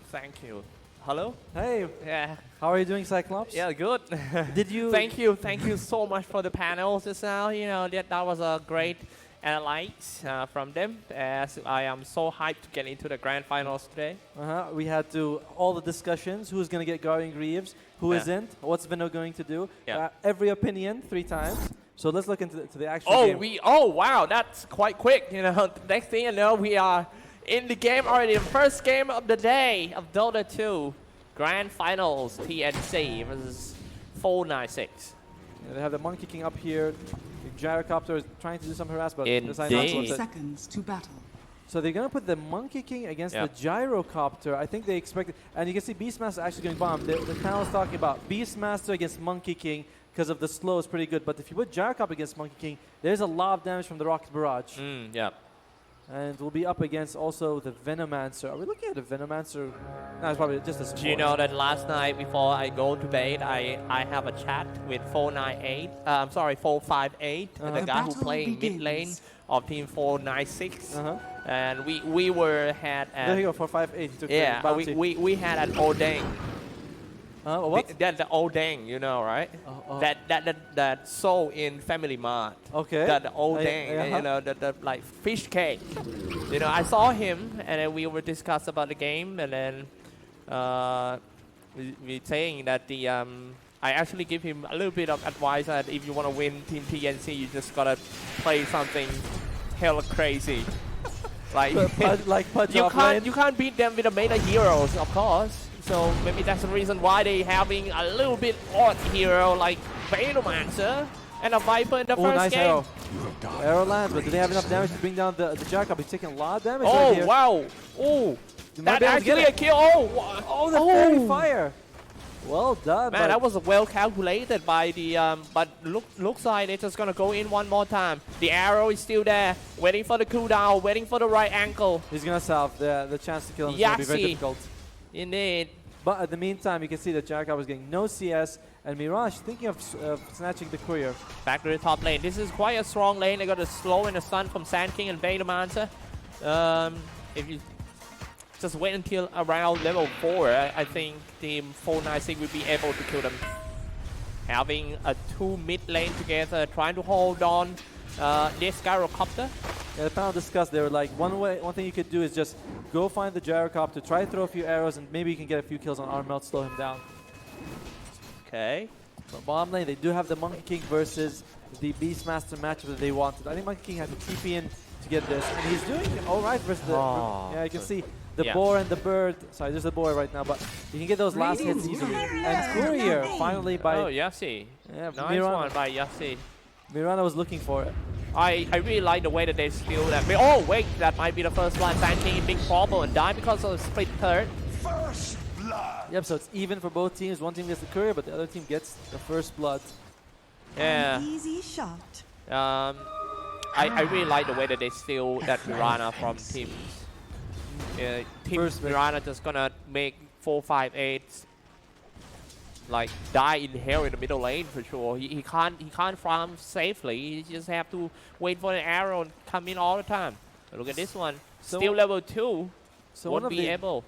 Thank you. Hello? Hey, Yeah. how are you doing, Cyclops? Yeah, good. Did you? Thank you so much for the panels just now. You know, that was a great analysis from them, as I am so hyped to get into the grand finals today. We had to all the discussions. Who's going to get Guardian Greaves? Who Yeah. not What's Vino going to do? Yeah. Every opinion 3 times. So let's look into the actual game. Oh wow, that's quite quick. You know, next thing you know, we are in the game already. The first game of the day of Dota 2 Grand Finals TNC versus 496. Yeah, they have the monkey king up here. The gyrocopter is trying to do some harass, but Indeed. decides not to. 30 seconds to battle. So they're going to put the monkey king against the gyrocopter. I think they expected, and you can see Beastmaster actually going bomb. The panel is talking about Beastmaster against monkey king because of the slow is pretty good. But if you put gyrocopter against monkey king, there's a lot of damage from the rocket barrage. Yeah. And we'll be up against also the Venomancer. Are we looking at the Venomancer? No, it's probably just a support. Do you know that last night before I go to bed, I have a chat with 498. I'm sorry, 458, the guy who playing mid lane of team 496. And we were had at. There you go, 458. He took the we had an Odeng. What? That's the Odeng, you know, right? That sold in Family Mart. Okay. The Odeng, you know, the like fish cake. You know, I saw him, and then we were discussing about the game, and then we saying that the I actually give him a little bit of advice that if you want to win Team TNC, you just gotta play something hella crazy. Like you can't beat them with the meta heroes, of course. So maybe that's the reason why they having a little bit odd hero like Venomancer and a Viper in the first nice game. Arrow lands, but do they have enough damage to bring down the Jacob? He's taking a lot of damage Oh, right here. wow. Oh, that actually a kill. Oh, the fairy fire. Well done. Man, that was well calculated by the, but looks like they're just gonna go in one more time. The arrow is still there, waiting for the cooldown, waiting for the right ankle. He's gonna salve. The chance to kill him is gonna be very difficult. Indeed. But at the meantime, you can see that Jacob was getting no CS, and Mirage thinking of snatching the courier. Back to the top lane. This is quite a strong lane. They got a slow and a stun from Sand King and Venomancer. If you just wait until around level 4, I think Team 496 will be able to kill them. Having a 2 mid lane together, trying to hold on this gyrocopter. Yeah, the panel discussed, they were like, one thing you could do is just go find the gyrocopter, try to throw a few arrows, and maybe you can get a few kills on arm melt, slow him down. Okay. But bottom lane, they do have the Monkey King versus the Beastmaster matchup that they wanted. I think Monkey King has to TP in to get this, and he's doing all right versus the... yeah, you can see the boar and the bird. Sorry, there's the boar right now, but you can get those last hits easily. And Courier, finally by... Oh, Yassi. Yeah, nice one by Yassi. Mirana was looking for it. I really like the way that they steal that. Oh, wait, that might be the first one. Sand King in big trouble and die because of the split third. First blood. Yep, so it's even for both teams. One team gets the courier, but the other team gets the first blood. Yeah. An easy shot. I really like the way that they steal that Mirana from teams. Team Mirana just gonna make 4-5-8 like die in hell in the middle lane for sure. He can't farm safely. He just have to wait for the arrow and come in all the time. Look at this one. So still level 2. So won't be able.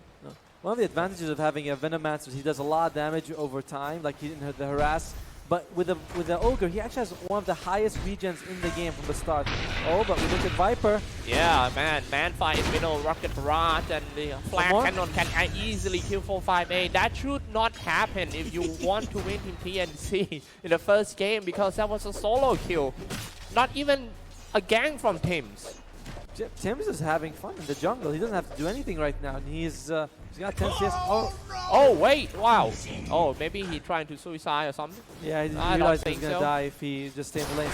One of the advantages of having a Venomancer is he does a lot of damage over time, like he didn't the harass. But with the Ogre, he actually has one of the highest regens in the game from the start. Oh, but we look at Viper. Yeah, man fight in middle, rocket barrage, and the flag cannon can easily kill 4-5-8. That should not happen if you want to win in TNC in the first game, because that was a solo kill. Not even a gang from Tims. Tims is having fun in the jungle. He doesn't have to do anything right now. He's got 10 CS. Oh, wait, wow. Oh, maybe he's trying to suicide or something? Yeah, he realized he's going to die if he just stays in the lane.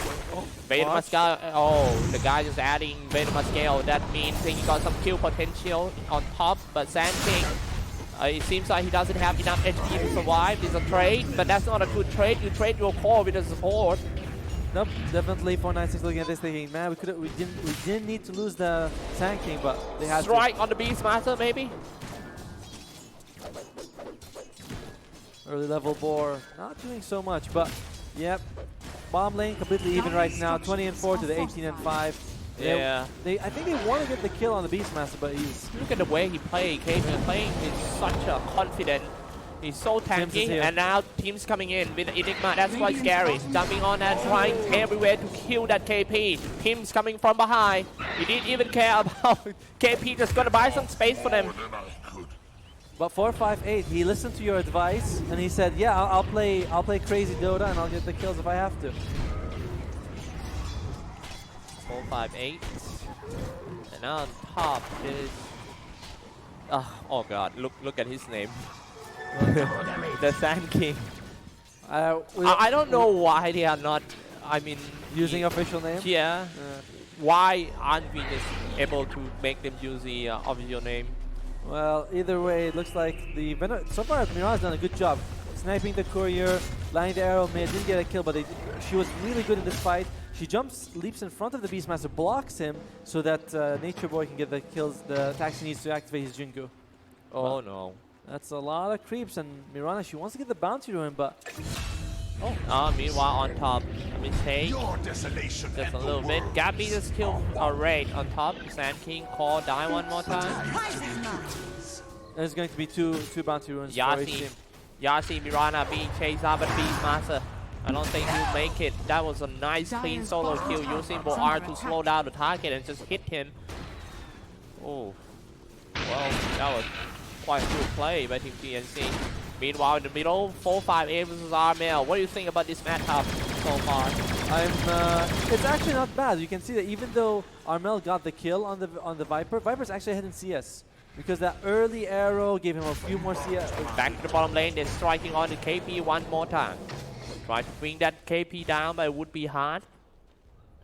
The guy just adding Venomascale. That means he got some kill potential on top, but Sand King, it seems like he doesn't have enough HP to survive. It's a trade, but that's not a good trade. You trade your core with a support. Nope, definitely 496 looking at this thinking, man, we didn't need to lose the Sand King, but they had Strike on the Beastmaster, maybe? Early level boar, not doing so much, but yep. Bomb lane completely even right now, 20-4 to the 18-5. Yeah. I think they want to get the kill on the Beastmaster, but he's... Look at the way he played. KP playing with such a confident. He's so tanky, and now team's coming in with Enigma. That's quite scary. Jumping on and trying everywhere to kill that KP. Tim's coming from behind. He didn't even care about KP. Just gonna buy some space for them. But 458, he listened to your advice, and he said, "Yeah, I'll play crazy Dota, and I'll get the kills if I have to." 458, and now on top is. Oh God! Look at his name. The Sand King. I don't know why they are not. I mean, using official name. Yeah. Why aren't we just able to make them use the official name? Well, either way, it looks like so far Mirana's done a good job sniping the courier, landing the arrow mid. Didn't get a kill, but she was really good in this fight. She leaps in front of the Beastmaster, blocks him so that Nature Boy can get the kills. The taxi needs to activate his Jingu. Oh no. That's a lot of creeps, and Mirana, she wants to get the bounty to him, but... Meanwhile on top, a mistake. Just a little bit. Gabby just killed a raid on top. Sand King call die one more time. There's going to be two bounty runes for each team. Yasi Mirana being chased out by Beastmaster. I don't think he'll make it. That was a nice clean solo kill using BO3 to slow down the target and just hit him. Oh. Well, that was quite a good play by Team TNC. Meanwhile, in the middle, 458 versus Armel. What do you think about this matchup so far? It's actually not bad. You can see that even though Armel got the kill on the Viper, Viper's actually ahead in CS because that early arrow gave him a few more CS. Back to the bottom lane, they're striking on the KP one more time. Try to bring that KP down, but it would be hard.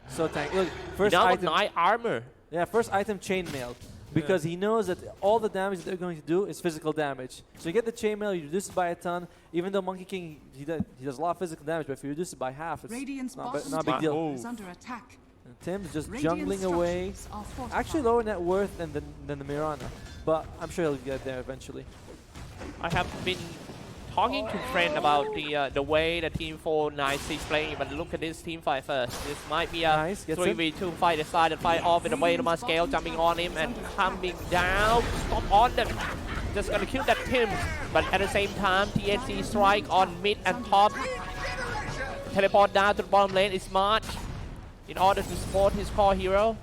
So tank. Look, first item. 9 armor. Yeah, first item chainmail. Because he knows that all the damage that they're going to do is physical damage. So you get the chainmail, you reduce it by a ton. Even though Monkey King, he does a lot of physical damage, but if you reduce it by half, it's not a big deal. Is under attack. And Tim's just jungling away. Actually lower net worth than the Mirana. But I'm sure he'll get there eventually. I have been talking to friend about the way the Team 496 playing, but look at this team fight first. This might be a 3v2 fight. They decided to fight off in the way to my scale, jumping on him and coming down. Stop on them. Just gonna kill that Tim. But at the same time, TNC strike on mid and top. Teleport down to the bottom lane is smart in order to support his core hero.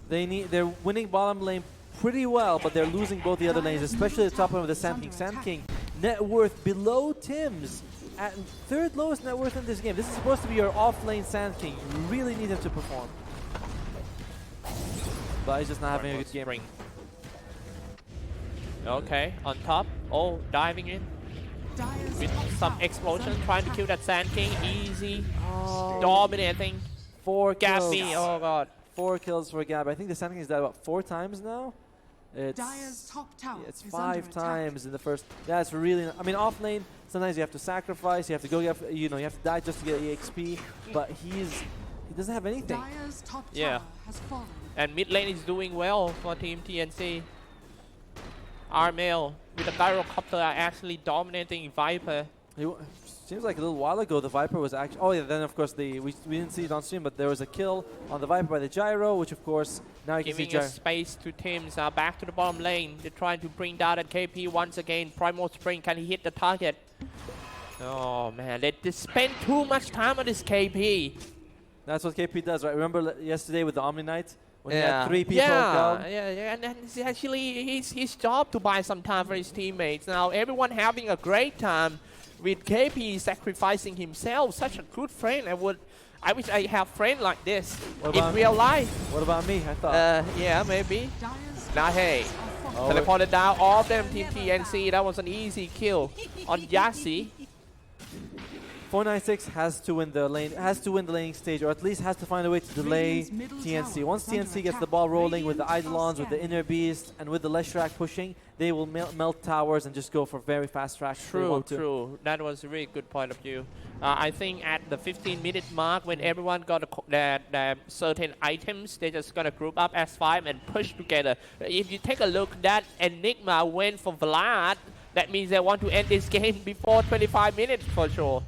They're winning bottom lane pretty well, but they're losing both the other lanes, especially the top one with the Sand King. Sand King net worth below Tim's at third lowest net worth in this game. This is supposed to be your off-lane Sand King. You really need him to perform. But he's just not having a good game. Okay, on top. Oh, diving in. With some explosion, trying to kill that Sand King. Easy. Dominating. 4 kills. Gabby, oh god. 4 kills for Gab. I think the Sand King is died about 4 times now. It's 5 times in the first. Yeah, it's really. I mean, off lane. Sometimes you have to sacrifice. You have to go. You have to die just to get EXP. But he doesn't have anything. Yeah. And mid lane is doing well for Team TNC. Armel with the gyrocopter are actually dominating Viper. Seems like a little while ago the Viper was actually... Oh yeah, then of course we didn't see it on stream, but there was a kill on the Viper by the gyro, which of course now you can see giving space to Tims. Back to the bottom lane. They're trying to bring down that KP once again. Primal Spring, can he hit the target? Oh man, they spend too much time on this KP. That's what KP does, right? Remember yesterday with the Omni Knight? When he had 3 people down? Yeah, and it's actually his job to buy some time for his teammates. Now everyone having a great time with KP sacrificing himself. Such a good friend. I wish I have friends like this in real life. What about me? I thought. Yeah, maybe. Now hey, teleported down all of them. Team TNC. That was an easy kill on Yasi. 496 has to win the laning stage, or at least has to find a way to delay TNC. Once TNC gets the ball rolling with the Eidolons, with the Inner Beast, and with the Leshrac pushing, they will melt towers and just go for very fast tracks. True. That was a really good point of view. I think at the 15-minute mark, when everyone got the certain items, they're just gonna group up as 5 and push together. If you take a look, that Enigma went for Vlad. That means they want to end this game before 25 minutes for sure.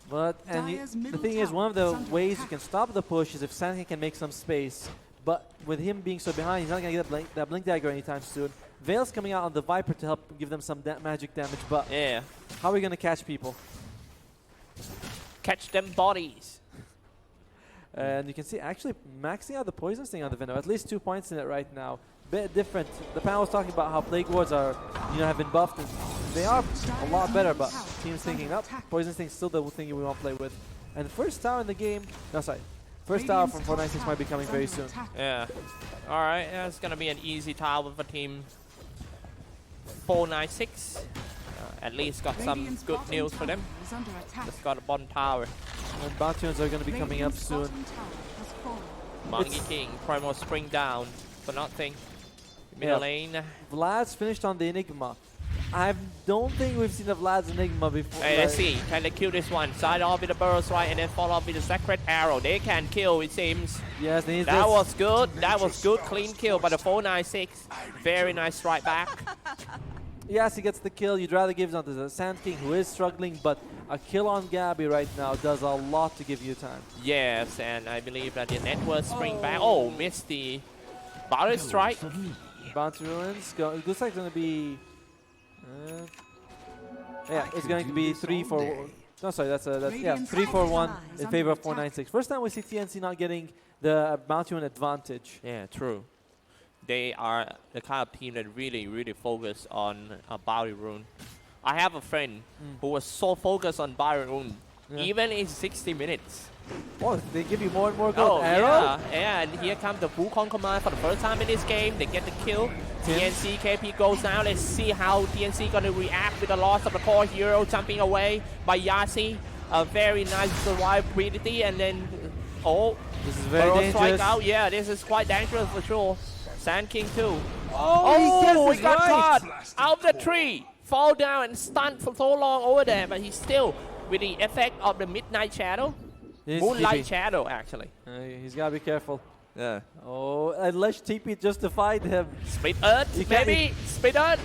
But the thing is, one of the ways you can stop the push is if Sand King can make some space. But with him being so behind, he's not going to get that Blink Dagger anytime soon. Veil's coming out on the Viper to help give them some magic damage, but yeah, how are we going to catch people? Catch them bodies. And you can see actually maxing out the poison sting on the Venom. At least 2 points in it right now. Bit different. The panel was talking about how Plague Wards are, have been buffed. And they are a lot better, but teams thinking, nope, poison sting's still the thing we want to play with. And the first tower in the game, no sorry, first tower from 496 might be coming very soon. Yeah. All right, that's gonna be an easy tower for team 496. At least got some good news for them. Just got a bottom tower. And Bountyons are going to be coming up soon. Monkey King, Primal Spring down for nothing. Middle lane. Vlad's finished on the Enigma. I don't think we've seen a Vlad's Enigma before. Hey, let's see. Can they kill this one? Side off with the burst right and then follow up with the Sacred Arrow. They can kill, it seems. Yes, that was good. That was good. Clean kill by the 496. Very nice strike back. Yes, he gets the kill. You'd rather give it on to the Sand King, who is struggling, but a kill on Gabby right now does a lot to give you time. Yes, and I believe that the network spring back. Oh, missed the Barret Strike. Bounty Ruins. It looks like it's going to be... yeah, it's going to be 3-4... No, sorry, that's 3-4-1 in favor of 496. First time we see TNC not getting the Bounty Rune advantage. Yeah, true. They are the kind of team that really focus on Bounty Rune. I have a friend who was so focused on Bounty Rune, even in 60 minutes. Oh, they give you more and more gold. Arrow? Yeah, and here comes the Wukong command for the first time in this game. They get the kill. TNC KP goes down. Let's see how TNC gonna react with the loss of the core hero jumping away by Yasi. A very nice survivability, and then this is very dangerous. Strike out. Yeah, this is quite dangerous for sure. Sand King too. He got caught out of the tree. Fall down and stunned for so long over there, but he's still with the effect of the Midnight Shadow. Moonlight Shadow, actually. He's got to be careful. Yeah. Oh, unless TP justified him. Split Earth, maybe. Split Earth.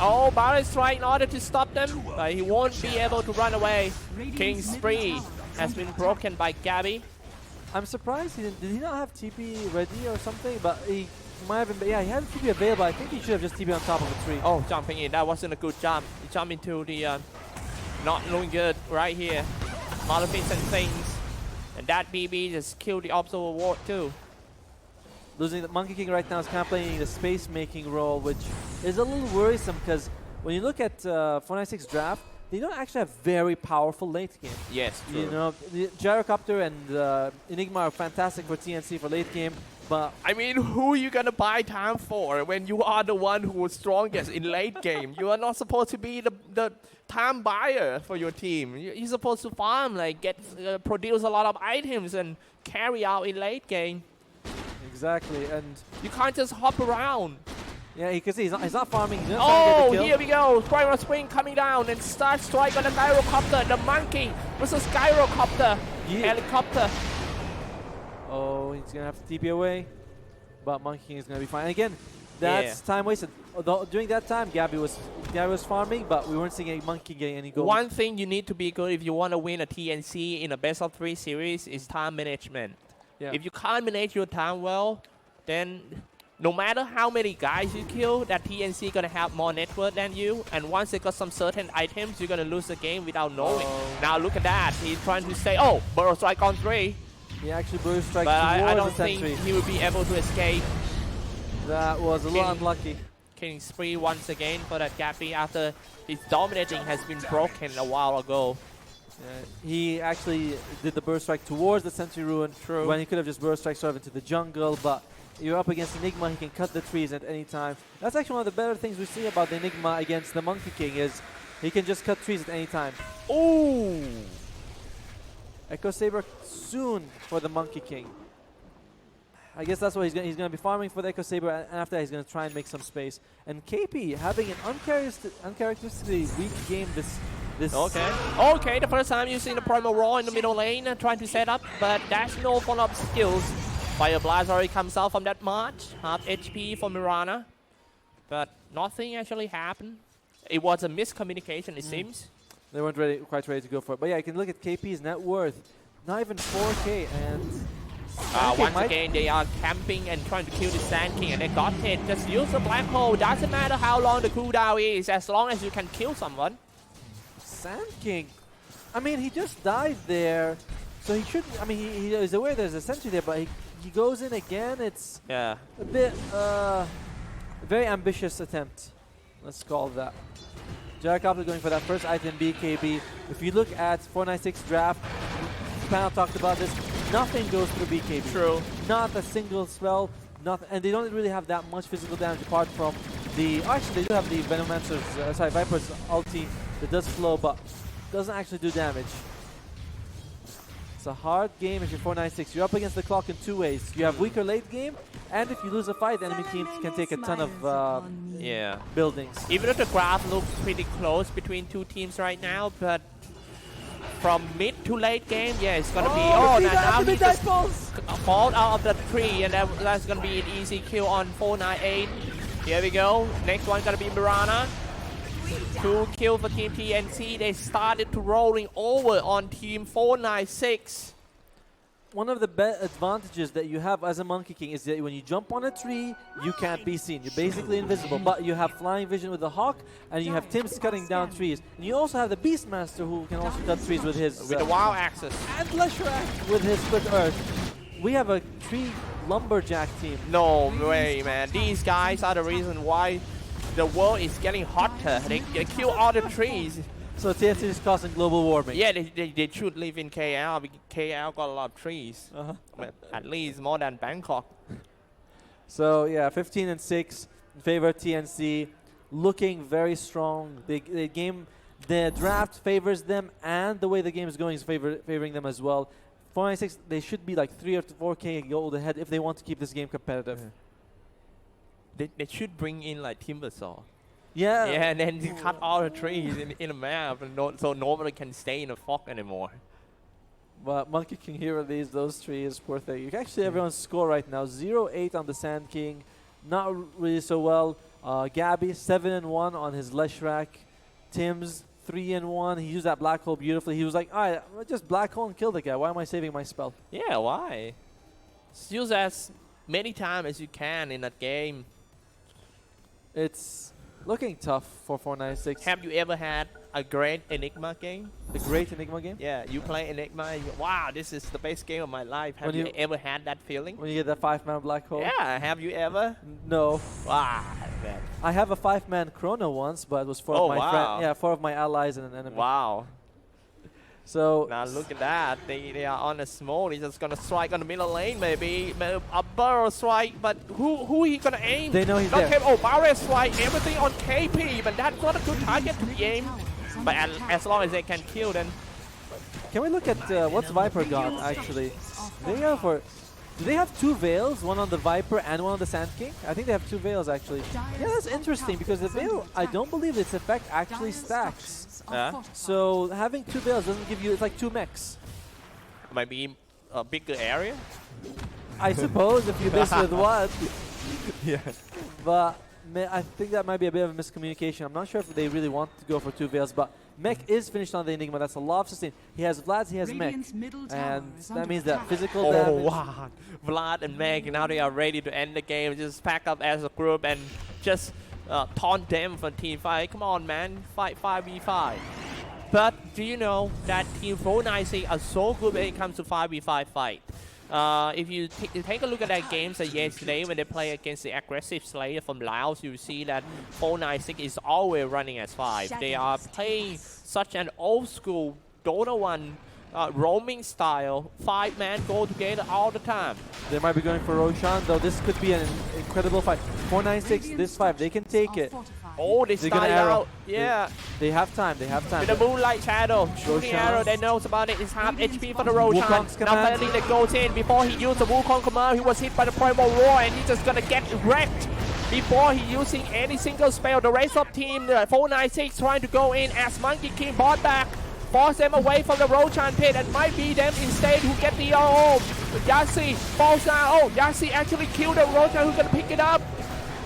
Oh, Barret Strike in order to stop them, but he won't be able to run away. King Spree has been broken by Gabby. I'm surprised. Did he not have TP ready or something? But he might have been. Yeah, he had TP available. I think he should have just TP on top of a tree. Oh, jumping in. That wasn't a good jump. He jumped into the not looking good right here. Malefics and things. And that BB just killed the Observer Ward too. Losing the Monkey King right now is kind of playing the space-making role, which is a little worrisome because when you look at 496 draft, they don't actually have very powerful late game. Yes, true. You know, the Gyrocopter and Enigma are fantastic for TNC for late game, but... I mean, who are you going to buy time for when you are the one who was strongest in late game? You are not supposed to be the time buyer for your team. You're supposed to farm, like produce a lot of items and carry out in late game. Exactly, and... You can't just hop around. Yeah, you can see he's not farming. He's not trying to get the kill. Here we go. Primal Spring coming down and start strike on the Gyrocopter. The monkey versus Gyrocopter. Helicopter. Oh, he's going to have to TP away. But Monkey King is going to be fine. Again, that's time wasted. Although during that time, Gabby was farming, but we weren't seeing a Monkey getting any gold. One thing you need to be good if you want to win a TNC in a best of 3 series is time management. Yeah. If you can't manage your time well, then... No matter how many guys you kill, that TNC gonna have more network than you, and once they got some certain items, you're gonna lose the game without knowing. Now look at that, he's trying to say, oh, Burrow Strike on 3. He actually Burrow Strike but towards I don't the think sentry. he will be able to escape. That was a little unlucky. Killing Spree once again for that Gabby after his dominating has been broken a while ago. He actually did the Burst Strike towards the Sentry Ruin. True. When he could have just Burst Strike sort of into the jungle, but you're up against Enigma, he can cut the trees at any time. That's actually one of the better things we see about the Enigma against the Monkey King is he can just cut trees at any time. Ooh! Echo Saber soon for the Monkey King. I guess that's what he's going to be farming for the Echo Saber, and after that he's going to try and make some space. And KP having an uncharacteristically weak game this Okay, the first time using the Primal Raw in the middle lane, trying to set up, but there's no follow-up skills. Fire Blast already comes out from that march, half HP for Mirana, but nothing actually happened. It was a miscommunication, it seems. They weren't quite ready to go for it. But yeah, you can look at KP's net worth. Not even 4K, and once again, they are camping and trying to kill the Sand King, and they got it. Just use the black hole. Doesn't matter how long the cooldown is, as long as you can kill someone. Sand King, I mean, he just died there, so he should. I mean, he is aware there's a sentry there, but he goes in again. It's a bit very ambitious attempt. Let's call it that. Jarakopter going for that first item BKB. If you look at 496 draft, panel talked about this. Nothing goes through BKB. True. Not a single spell. Nothing, and they don't really have that much physical damage apart from the. Actually, they do have the Venomancer's, Viper's ulti that does flow, but doesn't actually do damage. It's a hard game if you're 496. You're up against the clock in two ways. You have weaker late game, and if you lose a fight, enemy teams can take a ton of buildings. Even if the graph looks pretty close between two teams right now, but from mid to late game, yeah, it's gonna be. Now he just fall out of the tree, and that's gonna be an easy kill on 498. Here we go. Next one gonna be Mirana. 2 kills for Team TNC. They started to rolling over on Team 496. One of the advantages that you have as a Monkey King is that when you jump on a tree, you can't be seen. You're basically invisible, but you have flying vision with the Hawk, and you have Tim's cutting down trees. And you also have the Beastmaster who can also cut trees with his... with the wild axis. And Leshrac with his split earth. We have a tree lumberjack team. No way, man. These guys are the reason why the world is getting hotter. They kill all the trees. So TNC is causing global warming. Yeah, they should live in KL because KL got a lot of trees. At least more than Bangkok. So yeah, 15 and 6 in favor of TNC, looking very strong. The draft favors them, and the way the game is going is favoring them as well. 496, they should be like 3 or 4K gold ahead if they want to keep this game competitive. They should bring in like Timbersaw. Yeah. Yeah, and then you cut all the trees in the map, and so nobody can stay in the fog anymore. But Monkey King here released those trees, poor thing. You can actually everyone's score right now. 0-8 on the Sand King, not really so well. Gabby 7-1 on his Leshrac. Tim's 3-1. He used that black hole beautifully. He was like, alright, just black hole and kill the guy. Why am I saving my spell? Yeah, why? Just use as many times as you can in that game. It's looking tough for 496. Have you ever had a great Enigma game? The great Enigma game? Yeah, you play Enigma and you go, wow, this is the best game of my life. Have you ever had that feeling? When you get that 5-man black hole? Yeah, have you ever? No. Wow, man. I have a 5-man chrono once, but it was 4 of my friends. Yeah, 4 of my allies and an enemy. Wow. So now look at that. They are on a small. He's just gonna strike on the middle lane, maybe a burrow strike. But who he gonna aim? They know he's there. Oh, barrier strike. Everything on KP, but that's not a good target to be aimed. But as long as they can kill, then. Can we look at what's Viper got actually? Do they have 2 veils, one on the Viper and one on the Sand King? I think they have 2 veils actually. Yeah, that's interesting because the veil, I don't believe its effect actually stacks. So having 2 veils doesn't give you, it's like 2 mechs. Might be a bigger area? I suppose if you miss with one. Yeah. But I think that might be a bit of a miscommunication. I'm not sure if they really want to go for 2 veils, but Mech is finished on the Enigma. That's a lot of sustain. He has Vlad's, he has Mech. And that means that physical damage. Oh, wow. Vlad and Mech, now they are ready to end the game. Just pack up as a group and just taunt them for team fight. Come on, man. Fight 5v5. But do you know that Team 496 are so good when it comes to 5v5 fight? If you take a look at that game yesterday when they play against the aggressive Slayer from Laos, you see that 496 is always running as 5. They are playing such an old school Dota 1 roaming style. 5-man go together all the time. They might be going for Roshan, though this could be an incredible fight. 496, this 5, they can take it. Oh, they start out. Yeah. They have time. They have time. With the Moonlight Shadow. Shooting arrow, they knows about it. It's half HP for the Roshan. Now finally that goes in. Before he used the Wukong command, he was hit by the Primal Roar and he's just gonna get wrecked. Before he using any single spell, the rest of team, the 496 trying to go in as Monkey King bought back. Force them away from the Roshan pit and might be them instead who get the Yassi falls down. Oh, Yassi actually killed the Roshan who's gonna pick it up.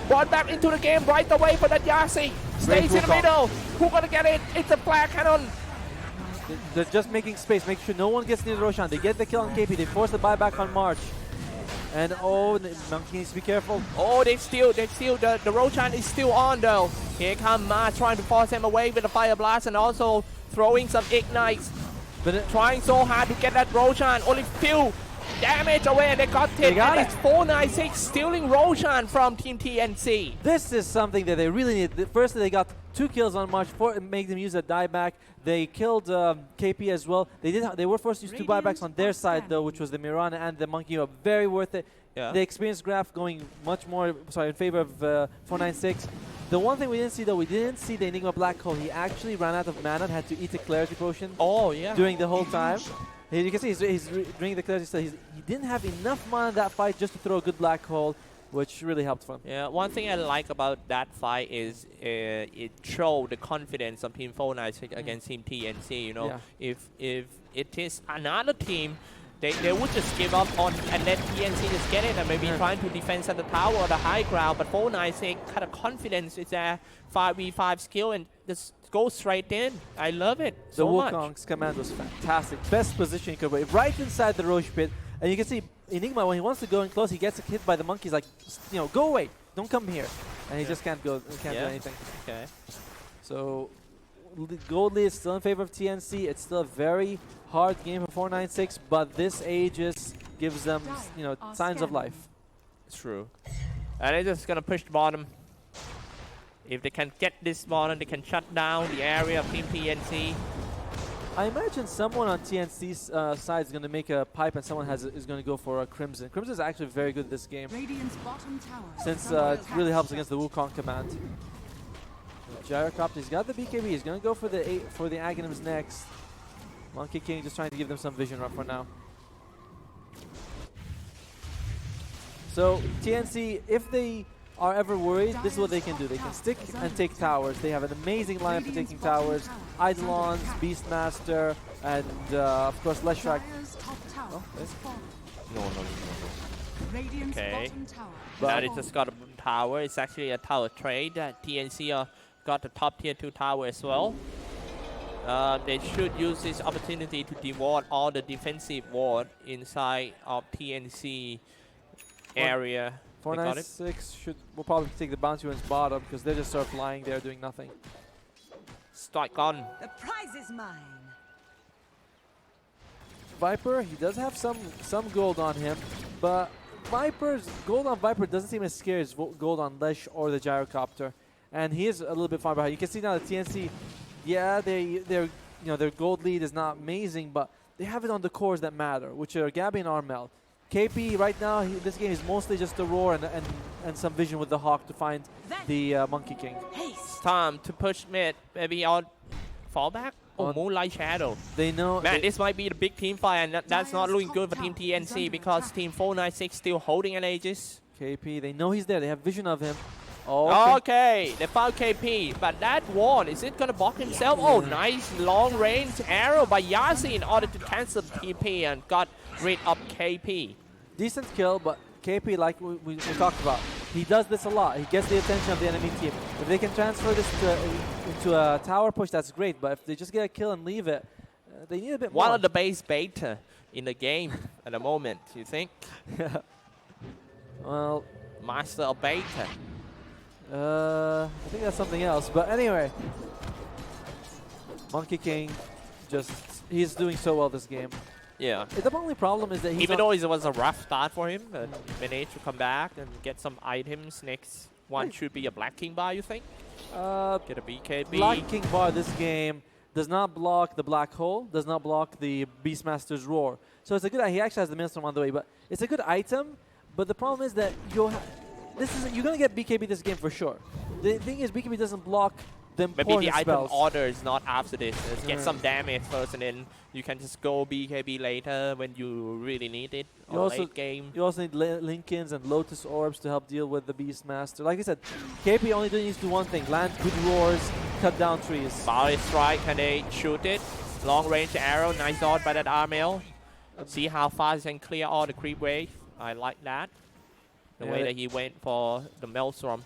Brought back into the game right away for that Yassi. Stays in the middle. Who's gonna get it? It's a flag cannon. They're just making space, make sure no one gets near the Roshan. They get the kill on KP, they force the buyback on March. And oh, the Monkey needs to be careful. Oh, the Roshan is still on though. Here come Ma trying to force him away with the Fire Blast and also throwing some Ignites. But Trying so hard to get that Roshan, only few damage away and they got it. got and it. it's 496 stealing Roshan from Team TNC. this is something that they really need. Firstly, they got 2 kills on March, make them use a dieback. They killed KP as well. They were forced to use 2 buybacks on their side though, which was the Mirana and the Monkey. Very worth it. Yeah. The experience graph going much more, in favor of 496. The one thing we didn't see though, we didn't see the Enigma Black Hole. He actually ran out of mana and had to eat a Clarity Potion Oh yeah. during the whole time. You can see he's drinking the Clarity, so he didn't have enough mana in that fight just to throw a good Black Hole, which really helped for him. Yeah, one thing I like about that fight is it showed the confidence of Team 496 against Team TNC. You know, if it is another team, they would just give up on and let TNC just get it and maybe trying to defend at the tower or the high ground. But 496 had a confidence. It's a 5v5 skill and just go straight in. I love it so much. The Wukong's command was fantastic. Best position he could be right inside the Roche pit, and you can see Enigma when he wants to go in close, he gets hit by the monkeys. Like, go away, don't come here, and he just can't go. He can't do anything. Okay. So gold lead is still in favor of TNC. It's still a very hard game for 496, but this Aegis gives them signs of life. It's true. And they're just gonna push the bottom. If they can get this bottom, they can shut down the area of Team TNC. I imagine someone on TNC's side is going to make a pipe and someone is going to go for a Crimson. Crimson is actually very good this game, Bottom tower since it really helps against the Wukong command. Gyrocopter, he's got the BKB, he's going to go for the Aghanims next. Monkey King just trying to give them some vision right for now. So TNC, if they are ever worried, this is what they can do. They can stick and take towers. They have an amazing lineup for taking towers. Eidolons, Beastmaster, and of course Leshrac. Oh, no. Okay. But it just got a tower. It's actually a tower trade. TNC got the top tier 2 tower as well. They should use this opportunity to deward all the defensive ward inside of TNC area. 496 will probably take the bounty ones bottom because they're just sort of lying there doing nothing. Strike on. The prize is mine. Viper, he does have some gold on him, but gold on Viper doesn't seem as scary as gold on Lesh or the Gyrocopter, and he is a little bit far behind. You can see now the TNC, yeah, their gold lead is not amazing, but they have it on the cores that matter, which are Gabby and Armel. KP right now, this game is mostly just a roar and some vision with the Hawk to find the Monkey King. It's time to push mid, maybe on fallback or Moonlight Shadow. They know. Man, this might be the big team fight, and that's not looking good for Team TNC because Team 496 still holding an Aegis. KP, they know he's there. They have vision of him. Oh, okay, they found KP, but that ward, is it gonna block himself? Oh, nice long range arrow by Yasi in order to cancel the TP and got rid of KP. Decent kill, but KP, like we talked about, he does this a lot. He gets the attention of the enemy team. If they can transfer this into a tower push, that's great, but if they just get a kill and leave it, they need a bit more. One of the base beta in the game at the moment, you think? Well, Master of beta. I think that's something else. But anyway, Monkey King, he's doing so well this game. Yeah. The only problem is that even though it was a rough start for him, but managed to come back and get some items. Next one should be a Black King bar, you think? Get a BKB. Black King bar this game does not block the Black Hole, does not block the Beastmaster's Roar. So it's a good. He actually has the Maelstrom on the way, but it's a good item. But the problem is that you're gonna get BKB this game for sure. The thing is, BKB doesn't block the important Maybe the item spells. order is not after this. Let's get some damage first, and then you can just go BKB later when you really need it. Or late game. You also need Linkins and Lotus Orbs to help deal with the Beastmaster. Like I said, KP only needs to do one thing: land good roars, cut down trees. Volley strike, can they shoot it? Long range arrow, nice dodge by that Armel. See how fast he can clear all the creep wave. I like that. The way that he went for the Maelstrom.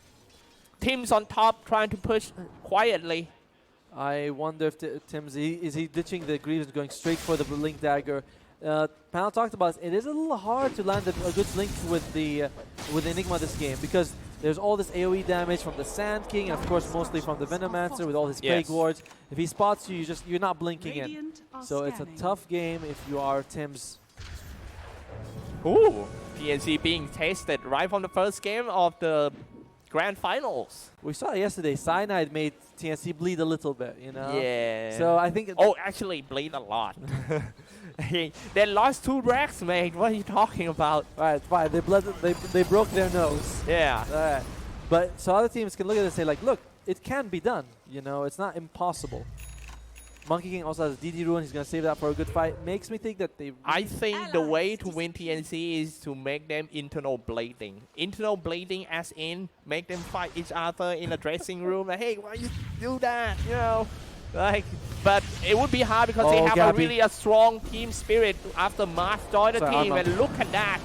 Teams on top trying to push quietly. I wonder if Tim's is he ditching the Greaves and going straight for the Blink Dagger. Panel talked about it is a little hard to land a good Blink with the Enigma this game because there's all this AoE damage from the Sand King and of course mostly from the Venomancer with all his Plague Wards. If he spots you, you're not blinking in. So it's a tough game if you are Tim's. Ooh, TNC being tested right from the first game of the Grand Finals. We saw yesterday, Cyanide made TNC bleed a little bit, you know? Yeah. So I think... Oh, actually bleed a lot. They lost 2 racks, mate. What are you talking about? Alright, fine. They broke their nose. Yeah. Alright. But so other teams can look at it and say, like, look, it can be done. You know, it's not impossible. Monkey King also has DD Ruin. He's going to save that for a good fight. Makes me think that they... I think the way to win TNC is to make them internal blading. Internal blading as in make them fight each other in a dressing room. Like, hey, why you do that? You know, like, but it would be hard because they have a strong team spirit after Mars joined the team. And look at that.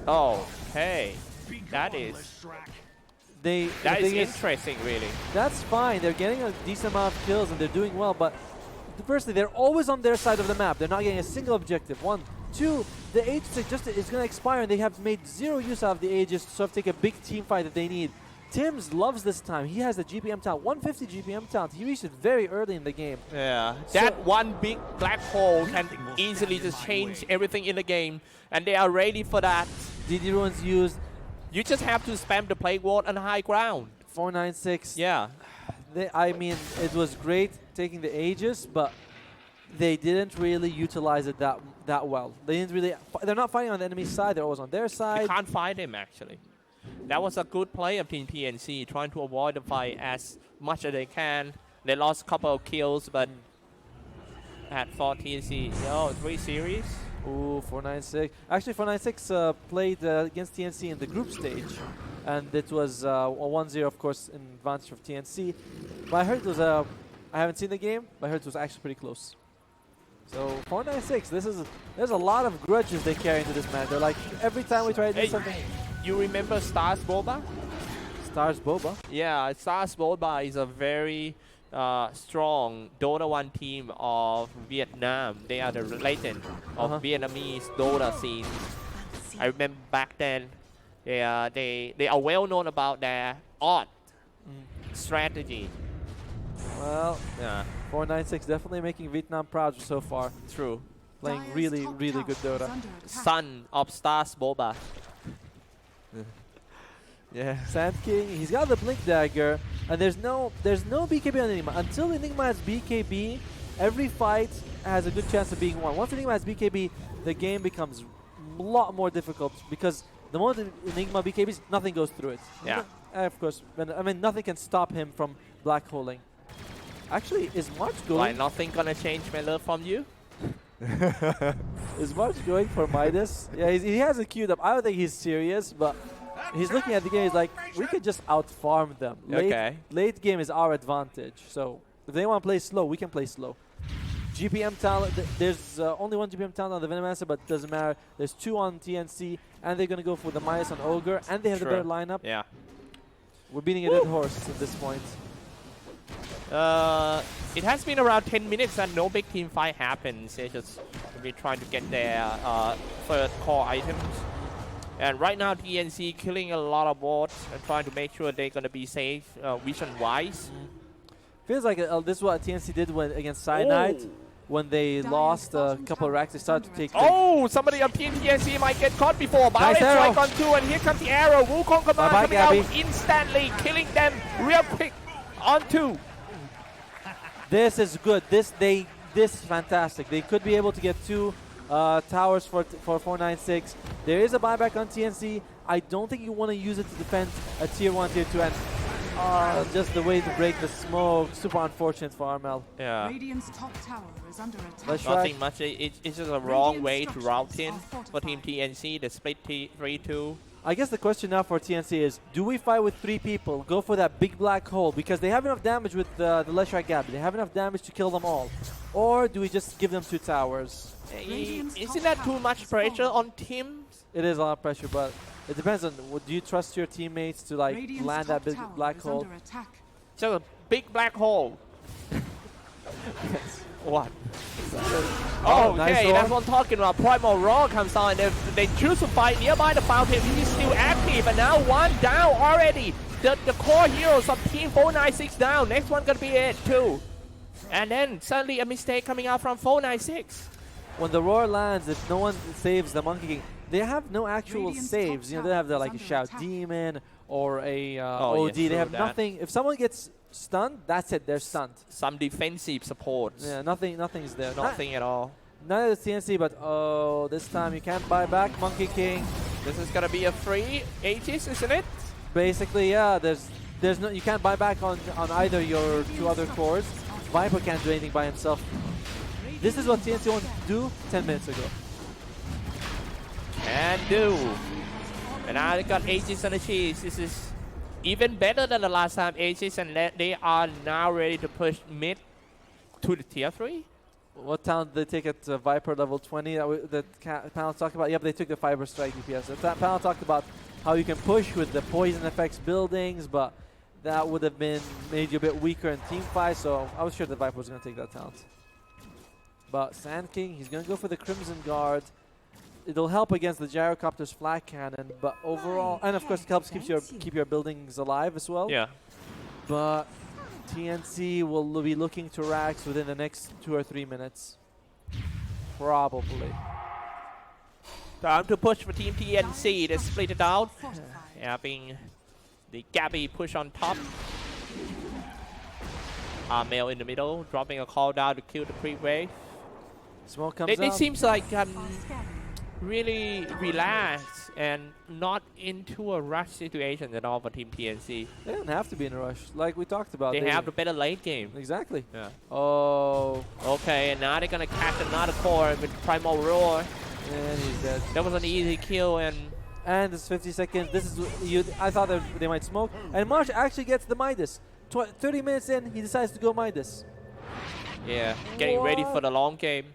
Oh, okay. That is... That is interesting, really. That's fine. They're getting a decent amount of kills and they're doing well, but firstly, they're always on their side of the map. They're not getting a single objective. 1, 2, the Aegis is going to expire and they have made 0 use out of the Aegis to sort of take a big team fight that they need. Tims loves this time. He has the GPM talent, 150 GPM talent. He reached it very early in the game. Yeah, that one big black hole can easily just change everything in the game, and they are ready for that. DD Ruins used. You just have to spam the Plague Ward on high ground. 496. Yeah. I mean, it was great taking the Aegis, but they didn't really utilize it that well. They didn't really. They're not fighting on the enemy side. They're always on their side. You can't fight him actually. That was a good play of Team TNC, trying to avoid the fight as much as they can. They lost a couple of kills, but at 4 TNC, 3 series. Ooh, 496. Actually, 496 played against TNC in the group stage. And it was a 1-0, of course, in advantage of TNC. But I heard it was I haven't seen the game, but I heard it was actually pretty close. So, 496, there's a lot of grudges they carry into this match. They're like, every time we try to do something... You remember Stars Boba? Stars Boba? Yeah, Stars Boba is a very... strong Dota 1 team of Vietnam. They are the legend of Vietnamese Dota scene. I remember back then, they are well known about their odd strategy. Well, 496 definitely making Vietnam proud so far. True. Playing really good Dota. Son of Stars Boba. Yeah. Sand King, he's got the Blink Dagger, and there's no BKB on Enigma. Until Enigma has BKB, every fight has a good chance of being won. Once Enigma has BKB, the game becomes a lot more difficult because the moment Enigma BKBs, nothing goes through it. Yeah. Of course, I mean, nothing can stop him from black holing. Actually, is March going? Why nothing gonna change my love from you? Is March going for Midas? Yeah, he hasn't queued up. I don't think he's serious, but he's looking at the game. He's like, we could just out-farm them. Late game is our advantage. So if they want to play slow, we can play slow. GPM talent, there's only 1 GPM talent on the Venomancer, but it doesn't matter. There's 2 on TNC, and they're going to go for the Midas on Ogre, and they have the better lineup. Yeah. We're beating a dead horse at this point. It has been around 10 minutes and no big team fight happens. They're just trying to get their third core items. And right now TNC killing a lot of wards and trying to make sure they're going to be safe vision-wise. Feels like this is what TNC did against Cyanide. When they lost a couple of racks, they started to take... Somebody on Team TNC might get caught before. Ballet strike on 2, and here comes the arrow. Wukong command coming out instantly, killing them real quick on 2. This is good. This is fantastic. They could be able to get 2 towers for 496. There is a buyback on TNC. I don't think you want to use it to defend a tier 1, tier 2, and just the way to break the smoke. Super unfortunate for Armel. Yeah. Radiant's top tower is under attack. Nothing much. It's just a wrong way to route in for Team TNC. The split 3-2. I guess the question now for TNC is, do we fight with 3 people, go for that big black hole, because they have enough damage with the Leshrac Gap, they have enough damage to kill them all, or do we just give them 2 towers? Isn't that too much pressure on Tim? It is a lot of pressure, but it depends on, do you trust your teammates to like Radiant's land that top big tower black is hole? under attack. Just a big black hole. Yes. What? Oh, Okay, nice that's roar. what I'm talking about. Primal Roar comes on, and they choose to fight nearby the fountain. He's still active, and now one down already. The core heroes of Team 496 down. Next one gonna be it too. And then suddenly a mistake coming out from 496. When the roar lands, if no one saves the Monkey King, they have no actual Radiant's saves. top You know, they have the, tower like a is Shout under attack. Demon or a Oh, OD. yes, They have true that. nothing. If someone gets stunned, that's it. They're stunned. Some defensive supports. Yeah, nothing's there. Nothing at all. None of the TNC, but oh, this time you can't buy back Monkey King. This is gonna be a free Aegis, isn't it? Basically, yeah. There's no, you can't buy back on either your two other cores. Viper can't do anything by himself. This is what TNC wanted to do 10 minutes ago. And do. And now they got Aegis on the cheese. This is even better than the last time Aegis, and they are now ready to push mid to the tier 3. What town did they take at Viper level 20 that panel talked about? Yep, they took the Fiber Strike DPS. That panel talked about how you can push with the poison effects buildings, but that would have made you a bit weaker in team fight, so I was sure the Viper was going to take that talent. But Sand King, he's going to go for the Crimson Guard. It'll help against the Gyrocopter's Flag Cannon, but overall, and of course it helps keep your buildings alive as well. Yeah. But TNC will be looking to Rax within the next 2 or 3 minutes. Probably. Time to push for Team TNC. They split it out. Fortified. Having the Gabby push on top. Male in the middle, dropping a call down to kill the creep wave. Smoke comes They out. seems like really relaxed and not into a rush situation at all for Team TNC. They don't have to be in a rush, like we talked about. They have the better late game. Exactly. Yeah. Oh, Okay, and now they're gonna catch another core with Primal Roar. and he's dead. That was an easy kill, and And it's 50 seconds. This is I thought that they might smoke, and March actually gets the Midas. 30 minutes in, he decides to go Midas. yeah, getting ready for the long game.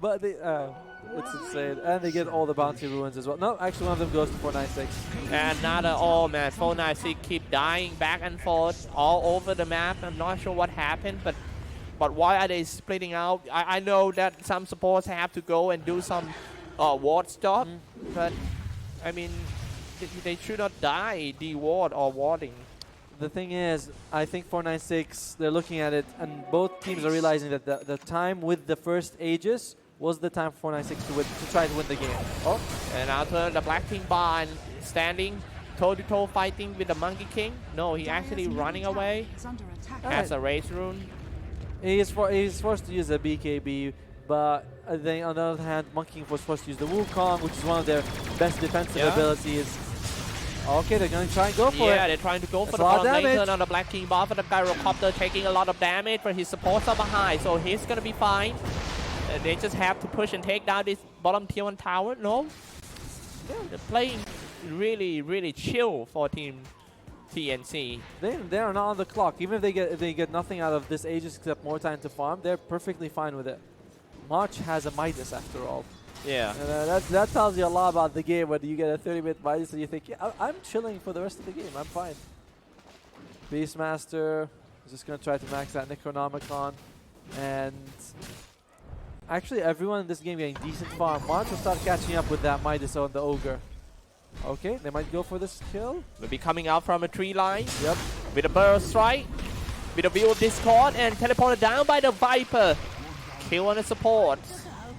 But they, it's insane, and they get all the bounty ruins as well. No, actually one of them goes to 496. And another, oh man, 496 keep dying back and forth all over the map. I'm not sure what happened, but why are they splitting out? I know that some supports have to go and do some ward stop, but I mean, they should not die de-ward or warding. The thing is, I think 496, they're looking at it, and both teams are realizing that the time with the first Aegis was the time for 496 to try to win the game. Oh, and now turn the Black King bar and standing toe-to-toe fighting with the Monkey King. No, he actually running away. Is under attack. Has a race rune. He's forced to use a BKB, but then on the other hand, Monkey King was forced to use the Wukong, which is one of their best defensive abilities. Okay, they're going to try and go for it. Yeah, they're trying to go for That's the a lot of bottom lane damage. turn on the Black King bar, but the Gyrocopter taking a lot of damage, but his supports are behind, so he's gonna be fine. They just have to push and take down this bottom tier 1 tower. No, yeah, they're playing really, really chill for Team TNC. They are not on the clock. Even if they get nothing out of this Aegis except more time to farm, they're perfectly fine with it. March has a Midas after all. Yeah. And that tells you a lot about the game when you get a 30-minute Midas and you think, yeah, I'm chilling for the rest of the game. I'm fine. Beastmaster is just going to try to max that Necronomicon. And actually, everyone in this game getting decent farm. March will start catching up with that Midas on the Ogre. Okay, they might go for this kill. Will be coming out from a tree line. Yep. With a burrow strike. With a view of Discord and teleported down by the Viper. Kill on the support.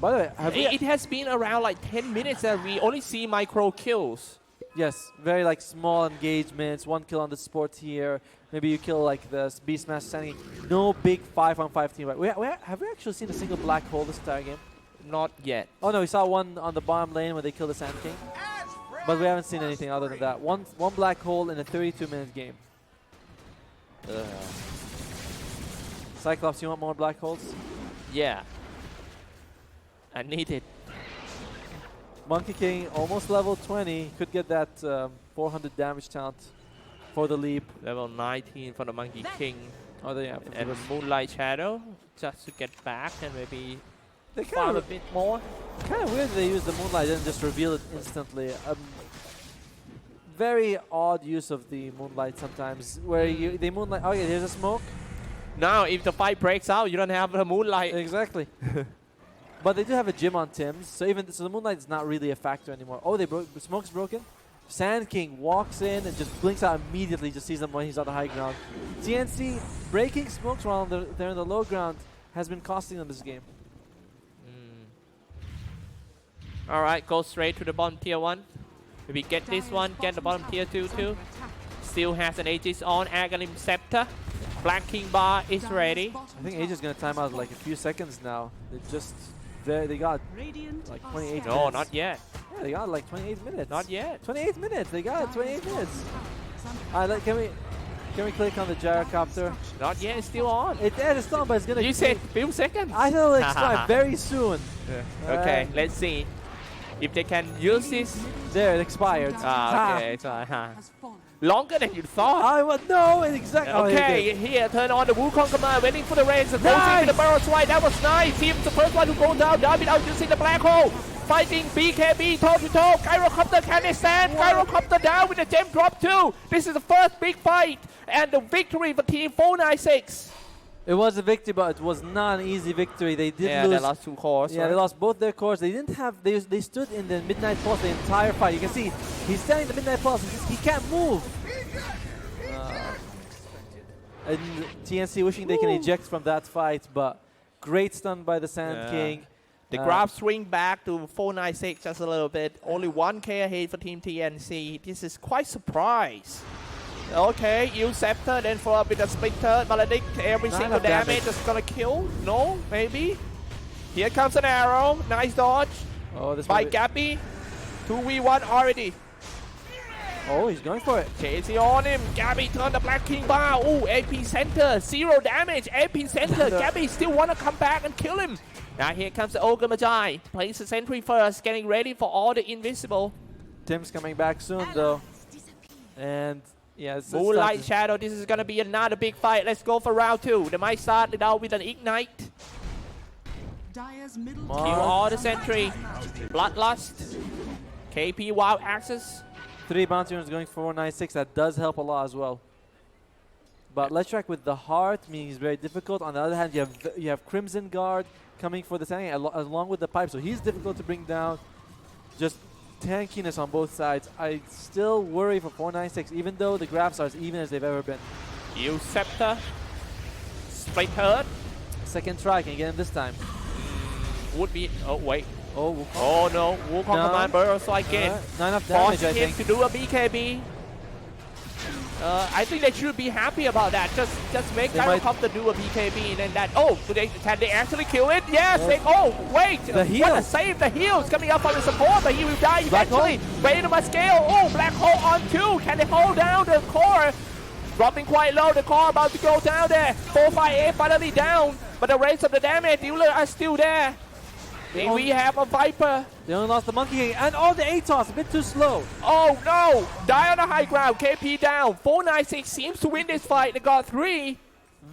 By the way, have we... It has been around like 10 minutes that we only see micro kills. Yes, very like small engagements, 1 kill on the support here. Maybe you kill like the Beastmaster standing. No big 5-on-5 team. Have we actually seen a single black hole this entire game? Not yet. Oh no, we saw one on the bottom lane when they killed the Sand King. But we haven't seen anything other than that. One black hole in a 32-minute game. Cyclops, you want more black holes? Yeah. I need it. Monkey King almost level 20. Could get that 400 damage talent for the leap. Level 19 for the Monkey King. Oh, yeah. And Moonlight Shadow just to get back and maybe They farm a bit more. Kind of weird they use the Moonlight and just reveal it instantly. Very odd use of the Moonlight sometimes, where they Moonlight. Oh yeah, there's a smoke. Now, if the fight breaks out, you don't have the Moonlight. Exactly. But they do have a gym on Tim's, so the Moonlight is not really a factor anymore. Oh, the smoke's broken. Sand King walks in and just blinks out immediately, just sees them when he's on the high ground. TNC breaking smokes while they're in the low ground has been costing them this game. All right, go straight to the bottom tier 1. Maybe get this one, get the bottom tier 2 too. Still has an Aegis on, Aghanim Scepter. Black King Bar is ready. I think Aegis is going to time out like a few seconds now. They got like 28 minutes. No, not yet. Yeah, they got like 28 minutes. Not yet. 28 minutes. They got 28 minutes. Alright, can we click on the gyrocopter? Not yet. It's still on. It's on, but it's gonna. You said few seconds. I thought it'll expire very soon. Okay, let's see if they can use this. There, it expired. Okay, it's longer than you thought. I would know exactly. Okay, here, turn on the Wukong command, waiting for the rains and goes into the barrel swipe. That was nice. Team's the first one to go down without using the black hole. Fighting BKB toe to toe. Gyrocopter can they stand? Gyrocopter down with the gem drop too. This is the first big fight and the victory for Team 496. It was a victory, but it was not an easy victory. They did lose. They lost 2 cores. Yeah, they lost both their cores. They didn't have. They stood in the Midnight Pulse the entire fight. You can see he's standing in the Midnight Pulse. He can't move. And TNC wishing they can eject from that fight, but great stun by the Sand King. The graph swing back to 496 just a little bit. Only 1k ahead for Team TNC. This is quite surprise. Okay, use Scepter, then follow up with a Splinter. Maledict, every single damage is gonna kill. No, maybe. Here comes an arrow. Nice dodge. Oh, this by Gappy. 2v1 already. Oh, he's going for it. JC on him. Gabby turn the Black King Bar. Ooh, AP Center. 0 damage. AP Center. Gabby still want to come back and kill him. Now here comes the Ogre Magi. Plays the sentry first. Getting ready for all the invisible. Tim's coming back soon, though. And yeah, it's Moonlight Shadow. This is going to be another big fight. Let's go for round 2. They might start it out with an Ignite. Kill all the sentry. Bloodlust. KP Wild Access. 3 bounty runes going for 496. That does help a lot as well. But let's track with the heart, meaning it's very difficult. On the other hand, you have Crimson Guard coming for the tank along with the pipe, so he's difficult to bring down. Just tankiness on both sides. I still worry for 496, even though the graphs are as even as they've ever been. Use Scepter. Split hurt. Second try, can you get him this time? Would be. Oh wait. Oh, Wukong. Oh no, Wukong command burrow so again. Not enough damage, I think. To do a BKB. I think they should be happy about that. Just make Gyrocopter do a BKB and then that. Oh, can they actually kill it? Yes. Oh, wait. The heal. What a save. The heal's coming up on the support, but he will die eventually. Wait to scale. Oh, Black Hole on 2. Can they hold down the core? Dropping quite low. The core about to go down there. 458 finally down, but the rest of the damage dealer are still there. We have a Viper. They only lost the Monkey King and the Atos, a bit too slow. Oh no! Die on the high ground, KP down. 496 seems to win this fight. They got 3.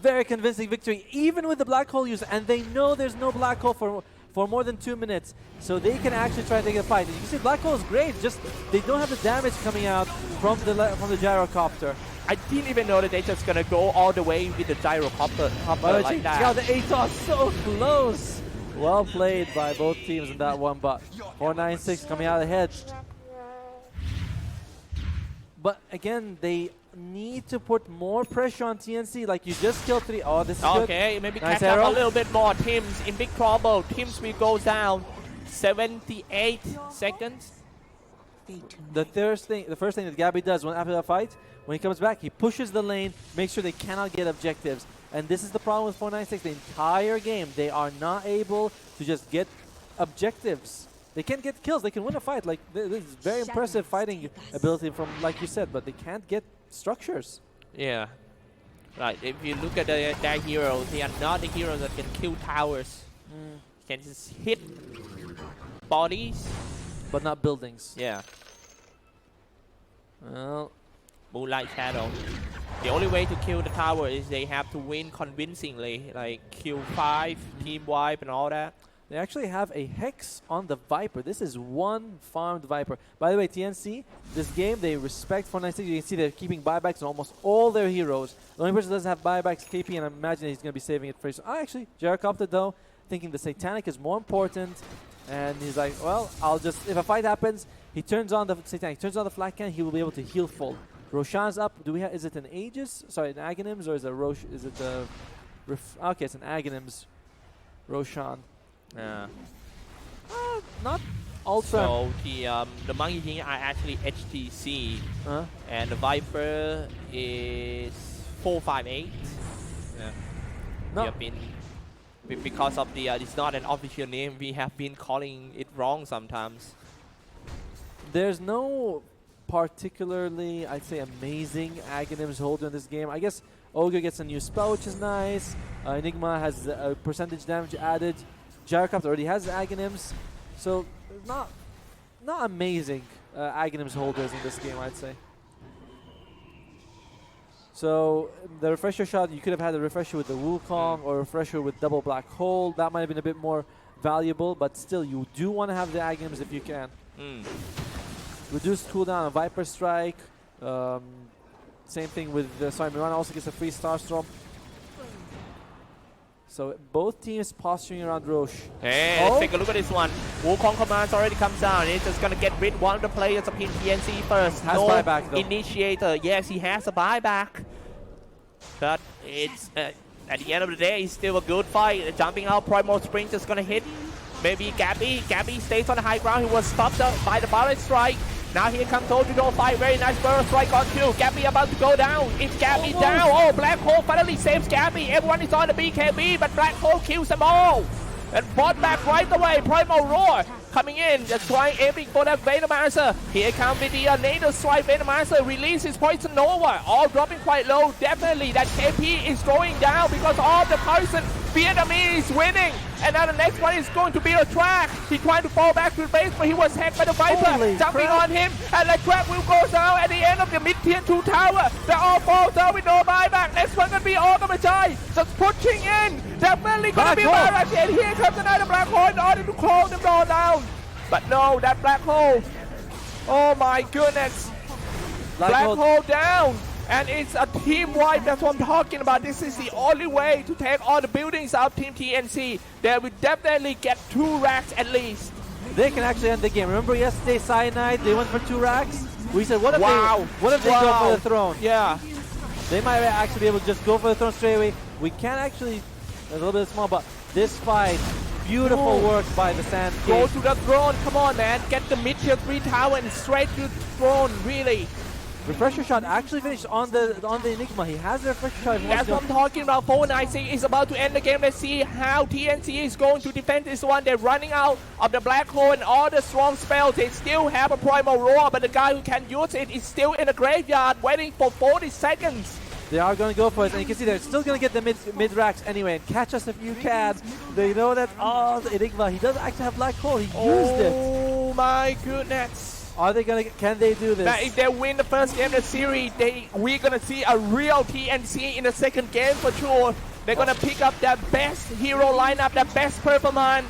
Very convincing victory, even with the Black Hole use, and they know there's no Black Hole for more than 2 minutes, so they can actually try to take a fight. And you can see Black Hole is great, just they don't have the damage coming out from the gyrocopter. I didn't even know that they're just gonna go all the way with the gyrocopter like that. Yeah, the Atos so close. Well played by both teams in that one, but 496 coming out ahead. But again, they need to put more pressure on TNC. Like, you just killed 3. Oh, this is good. Okay, maybe nice catch arrow. up a little bit more. Teams in big trouble. Teams will go down. 78 seconds. The first thing that Gabby does after that fight, when he comes back, he pushes the lane, makes sure they cannot get objectives. And this is the problem with 496. The entire game, they are not able to just get objectives. They can't get kills. They can win a fight. Like, this is very impressive fighting ability from, like you said, but they can't get structures. Yeah. Like, if you look at their heroes, they are not the heroes that can kill towers. Can just hit bodies. But not buildings. Yeah. Well, Moonlight Shadow. The only way to kill the tower is they have to win convincingly, like kill 5, team wipe and all that. They actually have a Hex on the Viper. This is one farmed Viper. By the way, TNC, this game, they respect 496. You can see they're keeping buybacks on almost all their heroes. The only person that doesn't have buybacks, KP, and I imagine he's going to be saving it for his... actually, Gyrocopter, though, thinking the Satanic is more important. And he's like, well, I'll just... If a fight happens, he turns on the Satanic, turns on the flat cannon, he will be able to heal full. Roshan's up. Do we have... Is it an Aegis? Sorry, an Aghanims, or is it Rosh... Is it the... okay, it's an Aghanims. Roshan. Yeah. Not ultra. So the Monkey King are actually HTC, and the Viper is 458. Yeah. No. We have been because of the it's not an official name. We have been calling it wrong sometimes. There's no particularly, I'd say, amazing Aghanims holder in this game. I guess Ogre gets a new spell, which is nice. Enigma has percentage damage added. Gyrocopter already has Aghanims, so not amazing Aghanims holders in this game, I'd say. So the refresher shot, you could have had a refresher with the Wukong or a refresher with double black hole. That might have been a bit more valuable, but still, you do want to have the Aghanims if you can. Reduced cooldown on Viper Strike. Same thing with sorry, Mirana also gets a free Starstorm. So both teams posturing around Roche. Hey, let's take a look at this one. Wukong commands already comes down. He's just gonna get rid one of the players of TNC first. Has no buyback though. Initiator. Yes, he has a buyback. But it's at the end of the day, it's still a good fight. Jumping out, Primal Spring just gonna hit. Maybe Gabby. Gabby stays on the high ground. He was stopped by the Barret Strike. Now here comes Tojo fight. Very nice Barret Strike on two. Gabby about to go down. It's Gabby down. Oh, Black Hole finally saves Gabby. Everyone is on the BKB, but Black Hole kills them all. And brought back right away. Primal Roar coming in. Just trying aiming for that Venomancer. Here comes with the Nader Strike. Venomancer releases Poison Nova. All dropping quite low. Definitely that KP is going down because all the person Vietnamese is winning. And now the next one is going to be a track. He tried to fall back to the base, but he was hacked by the Viper. Holy jumping crap. on him. And the track will go down at the end of the mid-tier 2 tower. They all fall down with no buyback. Next one going to be Automachai. Just pushing in. Definitely going to be Barrett. And here comes another Black Hole in order to close them all down. But no, that Black Hole. Oh my goodness. Black Hole down. And it's a team wipe, that's what I'm talking about. This is the only way to take all the buildings out Team TNC. They will definitely get 2 racks at least. They can actually end the game. Remember yesterday, Cyanide, they went for 2 racks? We said, what if they go for the throne? Yeah. They might actually be able to just go for the throne straight away. We can actually, a little bit small, but this fight, beautiful work by the Sand King. Go to the throne, come on man. Get the mid-tier 3 tower and straight to the throne, really. Refresher shot actually finished on the Enigma. He has the refresher shot. That's what I'm talking about. 496 is about to end the game. Let's see how TNC is going to defend this one. They're running out of the Black Hole and all the strong spells. They still have a Primal Roar, but the guy who can use it is still in the graveyard waiting for 40 seconds. They are going to go for it, and you can see they're still going to get the mid racks anyway and catch us if you can. They know that, the Enigma, he does actually have Black Hole. He used it. Oh my goodness. Are they gonna? Can they do this? Now, if they win the first game of the series, we're gonna see a real TNC in the second game for sure. They're gonna pick up their best hero lineup, their best performance.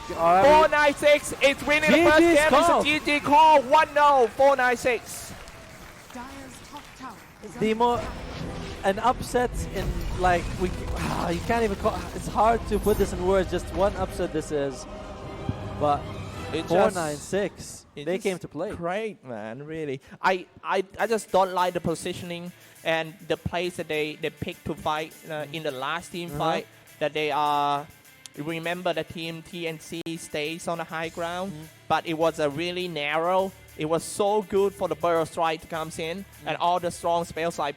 496 is winning the first game. It's a GG call. 1-0. 496. Dire's top tower is an upset in like you can't even call. It's hard to put this in words. Just one upset this is, but 496. They came to play. Great, man, really. I just don't like the positioning and the place that they picked to fight in the last team fight. That they are, remember the team TNC stays on the high ground, but it was a really narrow. It was so good for the Burrow Strike to come in and all the strong spells like